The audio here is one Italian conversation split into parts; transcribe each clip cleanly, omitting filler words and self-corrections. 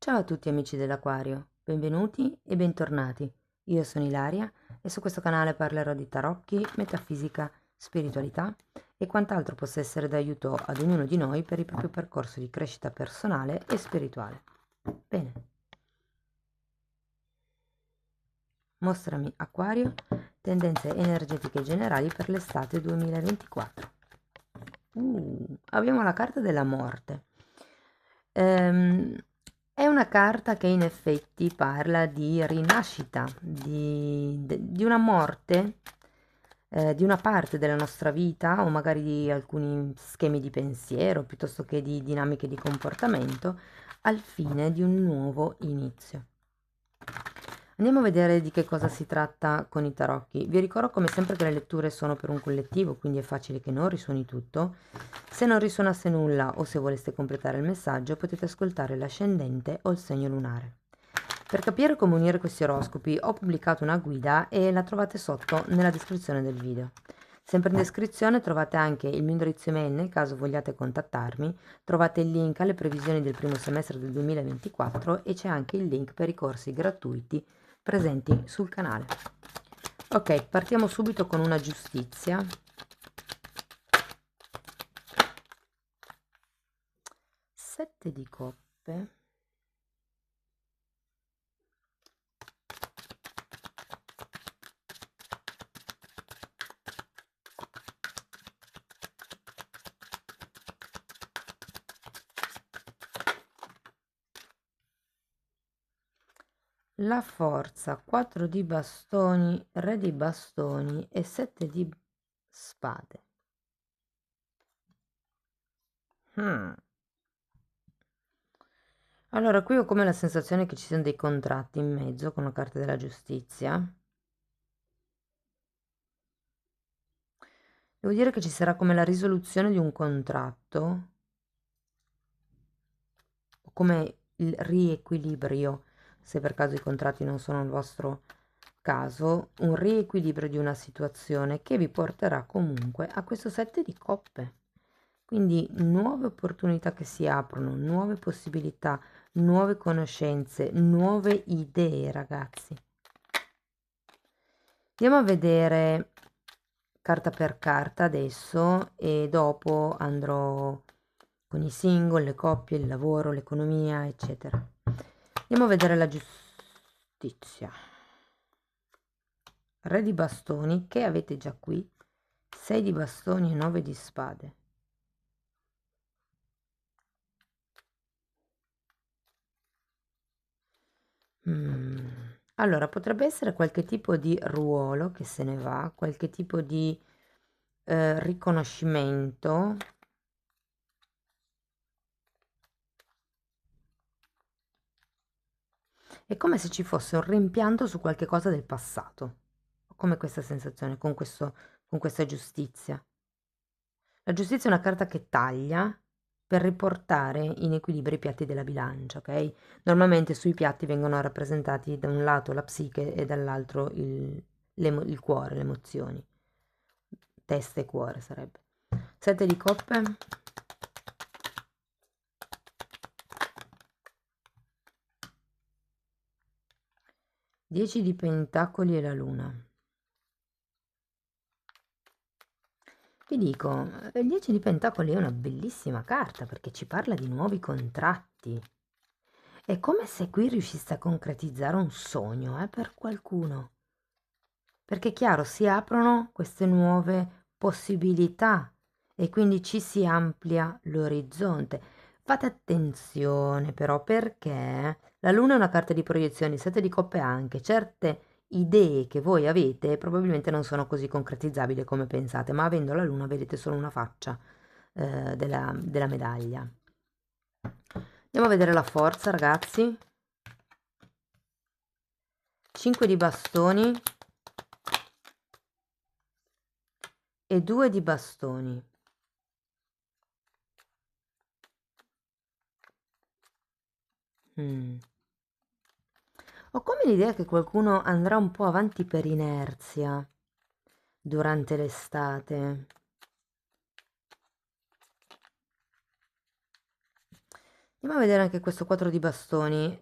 Ciao a tutti amici dell'Aquario, benvenuti e bentornati. Io sono Ilaria e su questo canale parlerò di tarocchi, metafisica, spiritualità e quant'altro possa essere d'aiuto ad ognuno di noi per il proprio percorso di crescita personale e spirituale. Bene, mostrami Acquario, tendenze energetiche generali per l'estate 2024. Abbiamo la carta della morte. Ehm, è una carta che in effetti parla di rinascita, di una morte, di una parte della nostra vita o magari di alcuni schemi di pensiero piuttosto che di dinamiche di comportamento al fine di un nuovo inizio. Andiamo a vedere di che cosa si tratta con i tarocchi. Vi ricordo come sempre che le letture sono per un collettivo, quindi è facile che non risuoni tutto. Se non risuonasse nulla o se voleste completare il messaggio, potete ascoltare l'ascendente o il segno lunare. Per capire come unire questi oroscopi ho pubblicato una guida e la trovate sotto nella descrizione del video. Sempre in descrizione trovate anche il mio indirizzo email nel caso vogliate contattarmi, trovate il link alle previsioni del primo semestre del 2024 e c'è anche il link per i corsi gratuiti presenti sul canale. Ok, partiamo subito con una giustizia. 7 di coppe. La forza, 4 di bastoni, re di bastoni e 7 di spade. Allora, qui ho come la sensazione che ci siano dei contratti in mezzo con la carta della giustizia. Devo dire che ci sarà come la risoluzione di un contratto, o come il riequilibrio, se per caso i contratti non sono il vostro caso, un riequilibrio di una situazione che vi porterà comunque a questo 7 di coppe. Quindi nuove opportunità che si aprono, nuove possibilità, nuove conoscenze, nuove idee, ragazzi. Andiamo a vedere carta per carta adesso e dopo andrò con i single, le coppie, il lavoro, l'economia, eccetera. Andiamo a vedere la giustizia. Re di bastoni, che avete già qui, 6 di bastoni e 9 di spade. Allora, potrebbe essere qualche tipo di ruolo che se ne va, qualche tipo di riconoscimento. È come se ci fosse un rimpianto su qualche cosa del passato. Ho come questa sensazione con questa giustizia. La giustizia è una carta che taglia per riportare in equilibrio i piatti della bilancia, ok? Normalmente sui piatti vengono rappresentati da un lato la psiche e dall'altro il cuore, le emozioni. Testa e cuore sarebbe. 7 di coppe. 10 di pentacoli e la luna. Vi dico, il 10 di pentacoli è una bellissima carta perché ci parla di nuovi contratti. È come se qui riuscisse a concretizzare un sogno, per qualcuno. Perché è chiaro, si aprono queste nuove possibilità e quindi ci si amplia l'orizzonte. Fate attenzione però perché la luna è una carta di proiezioni, 7 di coppe anche, certe idee che voi avete probabilmente non sono così concretizzabili come pensate, ma avendo la luna vedete solo una faccia della medaglia. Andiamo a vedere la forza, ragazzi. 5 di bastoni e 2 di bastoni. Ho come l'idea che qualcuno andrà un po' avanti per inerzia durante l'estate. Andiamo a vedere anche questo 4 di bastoni.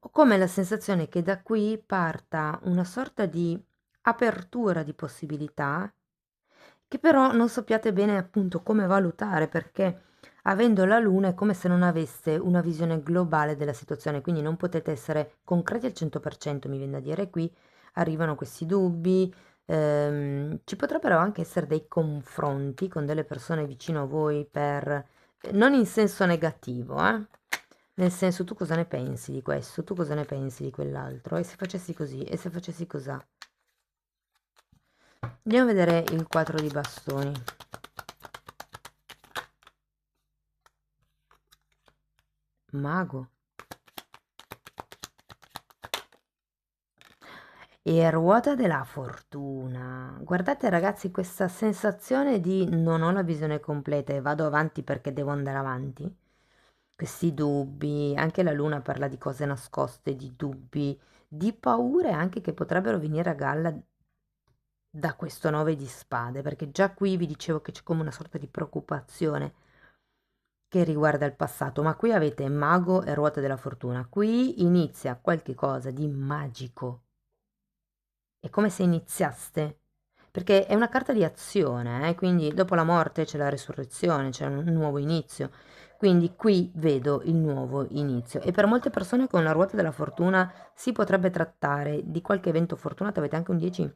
Ho come la sensazione che da qui parta una sorta di apertura di possibilità, che però non sappiate bene appunto come valutare, perché avendo la luna è come se non avesse una visione globale della situazione, quindi non potete essere concreti al 100%, mi viene da dire. Qui arrivano questi dubbi, ci potrebbero anche essere dei confronti con delle persone vicino a voi per non in senso negativo, nel senso, tu cosa ne pensi di questo, tu cosa ne pensi di quell'altro, e se facessi così, e se facessi cosà. Andiamo a vedere il 4 di bastoni. Mago. E ruota della fortuna. Guardate ragazzi, questa sensazione di non ho la visione completa e vado avanti perché devo andare avanti. Questi dubbi, anche la luna parla di cose nascoste, di dubbi, di paure anche che potrebbero venire a galla da questo 9 di spade, perché già qui vi dicevo che c'è come una sorta di preoccupazione che riguarda il passato, ma qui avete mago e ruota della fortuna. Qui inizia qualche cosa di magico. È come se iniziaste, perché è una carta di azione, quindi dopo la morte c'è la resurrezione, c'è un nuovo inizio. Quindi qui vedo il nuovo inizio, e per molte persone con la ruota della fortuna si potrebbe trattare di qualche evento fortunato. Avete anche un 10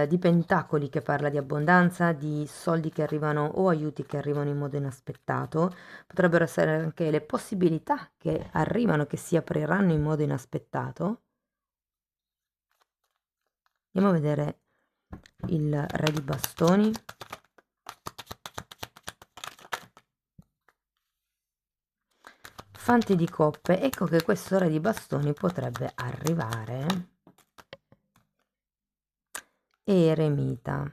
di pentacoli che parla di abbondanza, di soldi che arrivano o aiuti che arrivano in modo inaspettato. Potrebbero essere anche le possibilità che arrivano, che si apriranno in modo inaspettato. Andiamo a vedere il re di bastoni. Fante di coppe. Ecco che questo re di bastoni potrebbe arrivare. Eremita.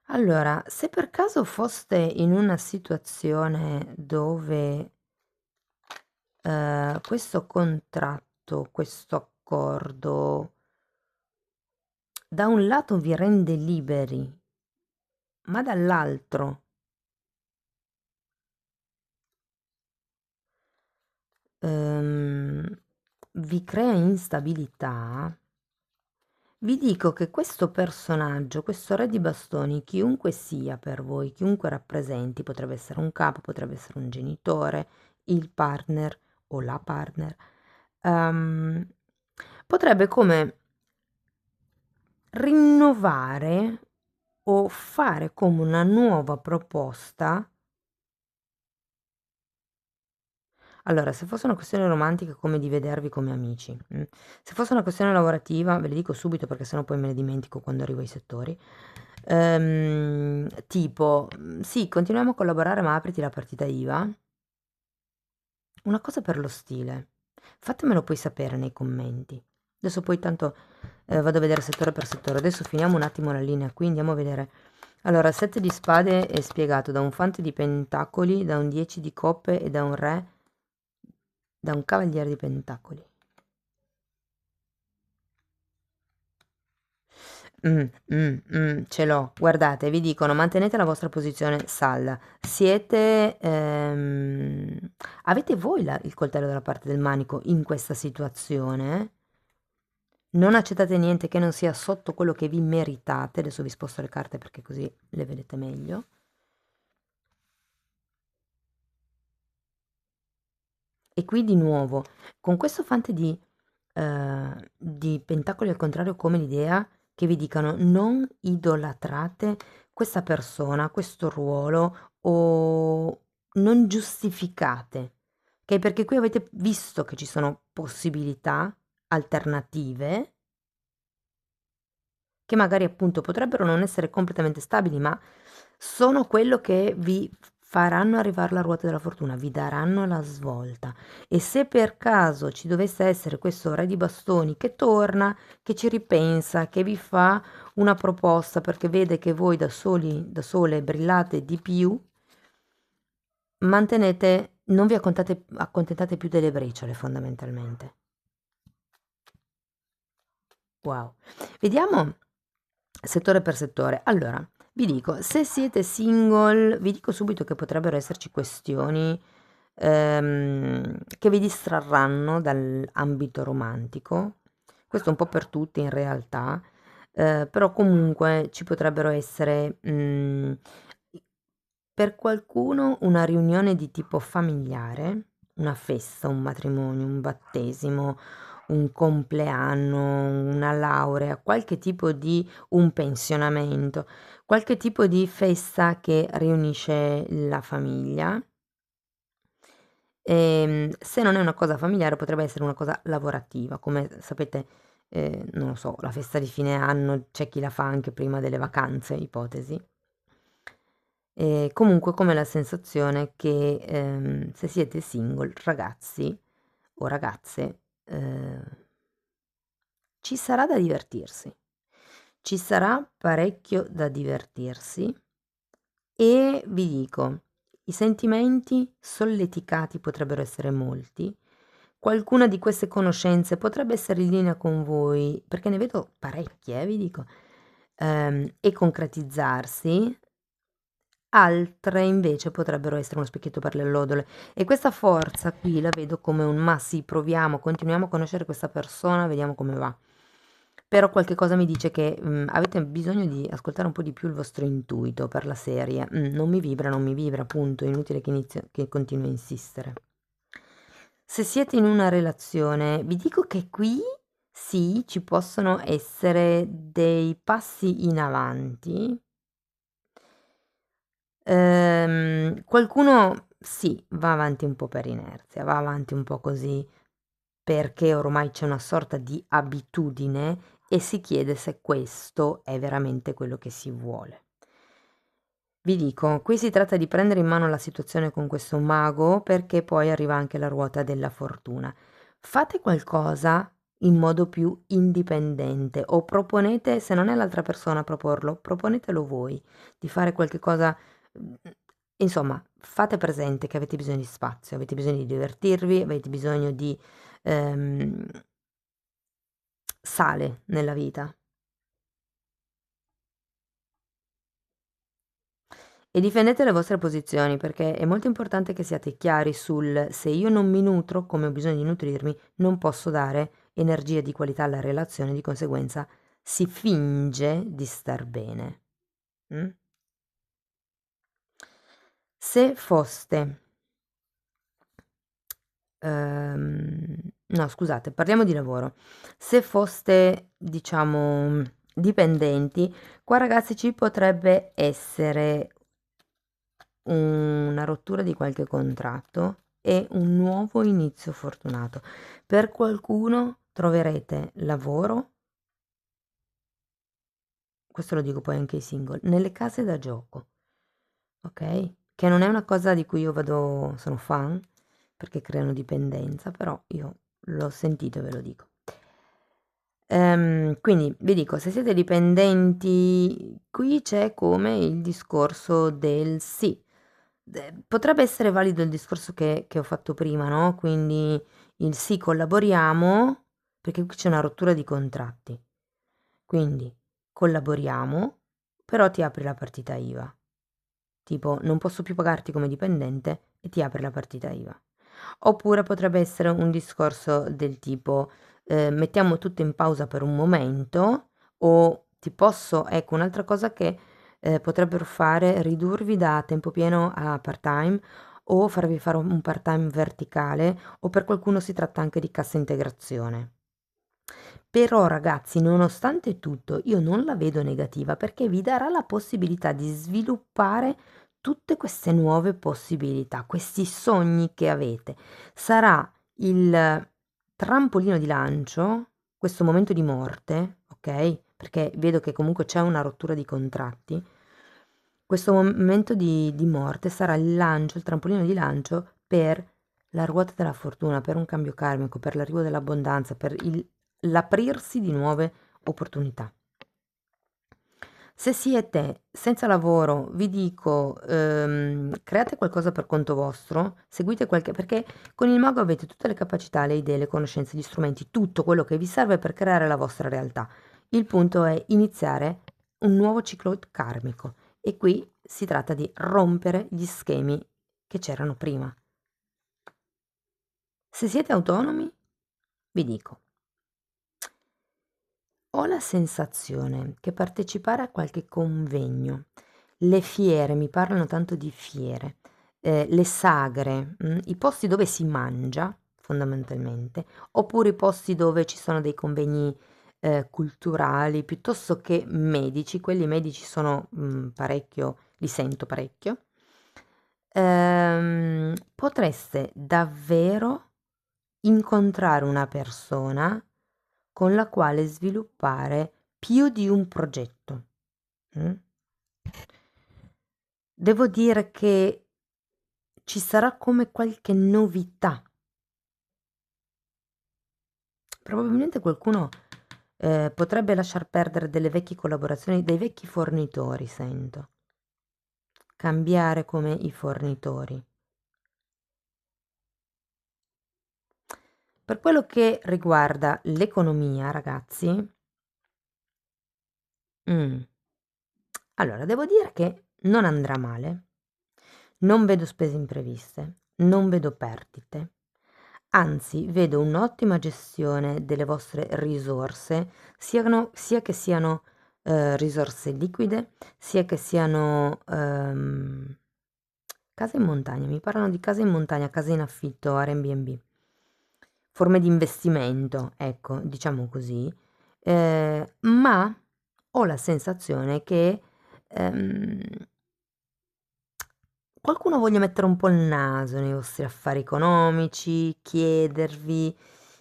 Allora, se per caso foste in una situazione dove questo contratto, questo accordo, da un lato vi rende liberi, ma dall'altro vi crea instabilità, vi dico che questo personaggio, questo re di bastoni, chiunque sia per voi, chiunque rappresenti, potrebbe essere un capo, potrebbe essere un genitore, il partner o la partner, ehm, potrebbe come rinnovare o fare come una nuova proposta. Allora, se fosse una questione romantica, come di vedervi come amici. Se fosse una questione lavorativa, ve le dico subito perché sennò poi me ne dimentico quando arrivo ai settori. Tipo, sì, continuiamo a collaborare, ma apriti la partita IVA. Una cosa per lo stile. Fatemelo poi sapere nei commenti. Adesso poi tanto vado a vedere settore per settore. Adesso finiamo un attimo la linea qui, andiamo a vedere. Allora, 7 di spade è spiegato da un fante di pentacoli, da un 10 di coppe e da un re, da un cavaliere di pentacoli. Ce l'ho. Guardate, vi dicono, mantenete la vostra posizione salda. Siete, avete voi il coltello dalla parte del manico in questa situazione? Non accettate niente che non sia sotto quello che vi meritate. Adesso vi sposto le carte perché così le vedete meglio. E qui di nuovo, con questo fante di pentacoli al contrario, come l'idea che vi dicano non idolatrate questa persona, questo ruolo, o non giustificate, ok? Perché qui avete visto che ci sono possibilità alternative che magari appunto potrebbero non essere completamente stabili, ma sono quello che vi faranno arrivare la ruota della fortuna, vi daranno la svolta. E se per caso ci dovesse essere questo re di bastoni che torna, che ci ripensa, che vi fa una proposta perché vede che voi da soli, da sole brillate di più, non vi accontentate più delle briciole fondamentalmente. Wow. Vediamo settore per settore. Allora, vi dico, se siete single, vi dico subito che potrebbero esserci questioni che vi distrarranno dall'ambito romantico. Questo un po' per tutti in realtà, però comunque ci potrebbero essere per qualcuno una riunione di tipo familiare, una festa, un matrimonio, un battesimo, un compleanno, una laurea, qualche tipo di un pensionamento, qualche tipo di festa che riunisce la famiglia. Se non è una cosa familiare potrebbe essere una cosa lavorativa, come sapete, non lo so, la festa di fine anno c'è chi la fa anche prima delle vacanze, ipotesi. Comunque come la sensazione che se siete single, ragazzi o ragazze, ci sarà da divertirsi. Ci sarà parecchio da divertirsi e vi dico, i sentimenti solleticati potrebbero essere molti. Qualcuna di queste conoscenze potrebbe essere in linea con voi, perché ne vedo parecchie, vi dico, e concretizzarsi. Altre invece potrebbero essere uno specchietto per le allodole e questa forza qui la vedo come un ma sì, proviamo, continuiamo a conoscere questa persona, vediamo come va. Però qualche cosa mi dice che avete bisogno di ascoltare un po' di più il vostro intuito per la serie. Non mi vibra, punto, inutile che continui a insistere. Se siete in una relazione, vi dico che qui sì, ci possono essere dei passi in avanti. Qualcuno sì, va avanti un po' per inerzia, va avanti un po' così perché ormai c'è una sorta di abitudine e si chiede se questo è veramente quello che si vuole. Vi dico, qui si tratta di prendere in mano la situazione con questo mago perché poi arriva anche la ruota della fortuna. Fate qualcosa in modo più indipendente o proponete, se non è l'altra persona a proporlo, proponetelo voi di fare qualche cosa. Insomma, fate presente che avete bisogno di spazio, avete bisogno di divertirvi, avete bisogno di ehm, sale nella vita. E difendete le vostre posizioni perché è molto importante che siate chiari sul se io non mi nutro come ho bisogno di nutrirmi, non posso dare energia di qualità alla relazione, di conseguenza si finge di star bene. Mm? Se foste, no, scusate, parliamo di lavoro. Se foste, diciamo, dipendenti, qua ragazzi ci potrebbe essere una rottura di qualche contratto e un nuovo inizio fortunato. Per qualcuno troverete lavoro, questo lo dico poi anche ai single, nelle case da gioco, ok? Che non è una cosa di cui io vado, sono fan, perché creano dipendenza, però io l'ho sentito e ve lo dico. Quindi vi dico, se siete dipendenti, qui c'è come il discorso del sì. Potrebbe essere valido il discorso che ho fatto prima, no? Quindi il sì, collaboriamo, perché qui c'è una rottura di contratti. Quindi collaboriamo, però ti apri la partita IVA. Tipo, non posso più pagarti come dipendente e ti apri la partita IVA. Oppure potrebbe essere un discorso del tipo, mettiamo tutto in pausa per un momento o ti posso, ecco, un'altra cosa che potrebbero fare, ridurvi da tempo pieno a part-time o farvi fare un part-time verticale o per qualcuno si tratta anche di cassa integrazione. Però ragazzi, nonostante tutto, io non la vedo negativa perché vi darà la possibilità di sviluppare tutte queste nuove possibilità, questi sogni che avete. Sarà il trampolino di lancio, questo momento di morte, ok? Perché vedo che comunque c'è una rottura di contratti. Questo momento di morte sarà il lancio, il trampolino di lancio per la ruota della fortuna, per un cambio karmico, per l'arrivo dell'abbondanza, per l'aprirsi di nuove opportunità. Se siete senza lavoro, vi dico, create qualcosa per conto vostro, seguite qualche, perché con il mago avete tutte le capacità, le idee, le conoscenze, gli strumenti, tutto quello che vi serve per creare la vostra realtà. Il punto è iniziare un nuovo ciclo karmico e qui si tratta di rompere gli schemi che c'erano prima. Se siete autonomi, vi dico, ho la sensazione che partecipare a qualche convegno, le fiere, mi parlano tanto di fiere, le sagre, i posti dove si mangia fondamentalmente, oppure i posti dove ci sono dei convegni culturali piuttosto che medici, quelli medici sono parecchio, li sento parecchio, potreste davvero incontrare una persona con la quale sviluppare più di un progetto. mm? Devo dire che ci sarà come qualche novità. Probabilmente qualcuno potrebbe lasciar perdere delle vecchie collaborazioni, dei vecchi fornitori, sento. Cambiare come i fornitori. Per quello che riguarda l'economia, ragazzi, allora devo dire che non andrà male, non vedo spese impreviste, non vedo perdite, anzi vedo un'ottima gestione delle vostre risorse, sia che siano risorse liquide, sia che siano case in montagna, mi parlano di case in montagna, case in affitto, Airbnb, forme di investimento, ecco, diciamo così, ma ho la sensazione che ehm, qualcuno voglia mettere un po' il naso nei vostri affari economici, chiedervi,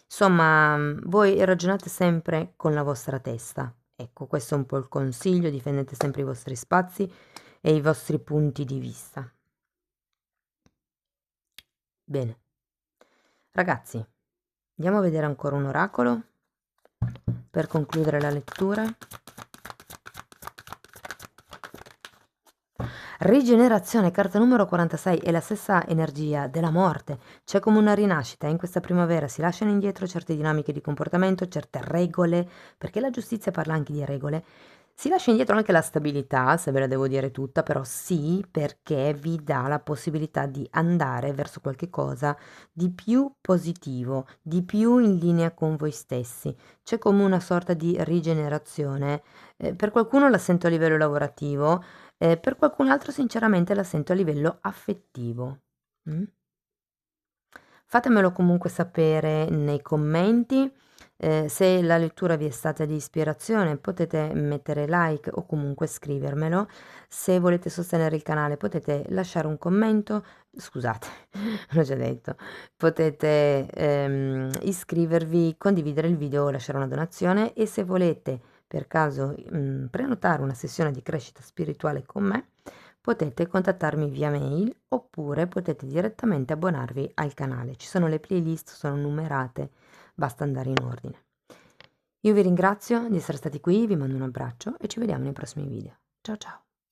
insomma, voi ragionate sempre con la vostra testa. Ecco, questo è un po' il consiglio, difendete sempre i vostri spazi e i vostri punti di vista. Bene, ragazzi, andiamo a vedere ancora un oracolo per concludere la lettura. Rigenerazione, carta numero 46, è la stessa energia della morte. C'è come una rinascita. In questa primavera si lasciano indietro certe dinamiche di comportamento, certe regole, perché la giustizia parla anche di regole. Si lascia indietro anche la stabilità, se ve la devo dire tutta, però sì, perché vi dà la possibilità di andare verso qualche cosa di più positivo, di più in linea con voi stessi. C'è come una sorta di rigenerazione. Per qualcuno la sento a livello lavorativo, per qualcun altro sinceramente la sento a livello affettivo. Mm? Fatemelo comunque sapere nei commenti. Se la lettura vi è stata di ispirazione potete mettere like o comunque scrivermelo. Se volete sostenere il canale potete lasciare un commento, scusate, l'ho già detto, potete iscrivervi, condividere il video o lasciare una donazione, e se volete per caso prenotare una sessione di crescita spirituale con me, potete contattarmi via mail oppure potete direttamente abbonarvi al canale. Ci sono le playlist, sono numerate, basta andare in ordine. Io vi ringrazio di essere stati qui, vi mando un abbraccio e ci vediamo nei prossimi video. Ciao ciao!